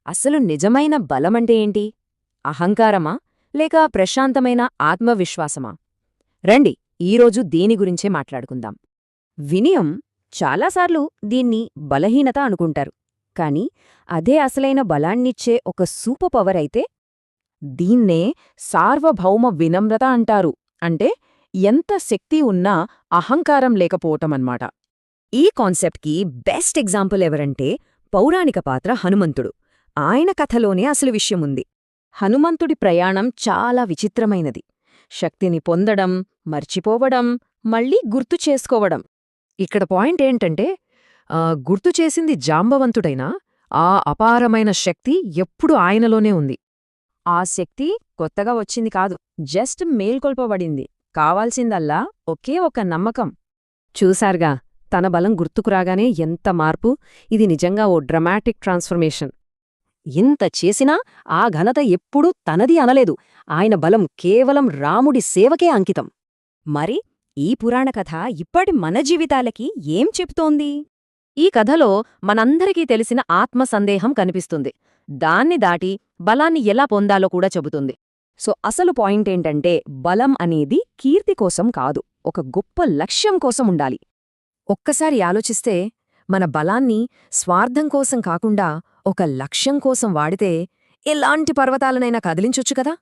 అసలు నిజమైన బలమంటే ఏంటి? అహంకారమా? లేక ప్రశాంతమైన ఆత్మవిశ్వాసమా? రండి, ఈరోజు దీని గురించే మాట్లాడుకుందాం. వినయం చాలాసార్లు దీన్ని బలహీనత అనుకుంటారు. కాని అదే అసలైన బలాన్నిచ్చే ఒక సూపర్ పవర్ అయితే దీన్నే సార్వభౌమ వినమ్రత అంటారు. అంటే ఎంత శక్తి ఉన్నా అహంకారం లేకపోవటమన్నమాట. ఈ కాన్సెప్ట్కి బెస్ట్ ఎగ్జాంపుల్ ఎవరంటే పౌరాణిక పాత్ర హనుమంతుడు. ఆయన కథలోనే అసలు విషయముంది. హనుమంతుడి ప్రయాణం చాలా విచిత్రమైనది. శక్తిని పొందడం, మర్చిపోవడం, మళ్ళీ గుర్తు చేసుకోవడం. ఇక్కడ పాయింట్ ఏంటంటే గుర్తుచేసింది జాంబవంతుడైనా ఆ అపారమైన శక్తి ఎప్పుడూ ఆయనలోనే ఉంది. ఆ శక్తి కొత్తగా వచ్చింది కాదు, జస్ట్ మేల్కొల్పబడింది. కావాల్సిందల్లా ఒకే ఒక నమ్మకం. చూశారుగా, తన బలం గుర్తుకురాగానే ఎంత మార్పు! ఇది నిజంగా ఓ డ్రమాటిక్ ట్రాన్స్ఫర్మేషన్. ఇంత చేసినా ఆ ఘనత ఎప్పుడూ తనది అనలేదు. ఆయన బలం కేవలం రాముడి సేవకే అంకితం. మరి ఈ పురాణకథ ఇప్పటి మన జీవితాలకి ఏం చెప్తోంది? ఈ కథలో మనందరికీ తెలిసిన ఆత్మసందేహం కనిపిస్తుంది. దాన్ని దాటి బలాన్ని ఎలా పొందాలో కూడా చెబుతుంది. సో అసలు పాయింటేంటంటే, బలం అనేది కీర్తి కోసం కాదు, ఒక గొప్ప లక్ష్యం కోసం ఉండాలి. ఒక్కసారి ఆలోచిస్తే, మన బలాన్ని స్వార్థం కోసం కాకుండా ఒక లక్ష్యం కోసం వాడితే ఎలాంటి పర్వతాలనైనా కదిలించొచ్చు కదా.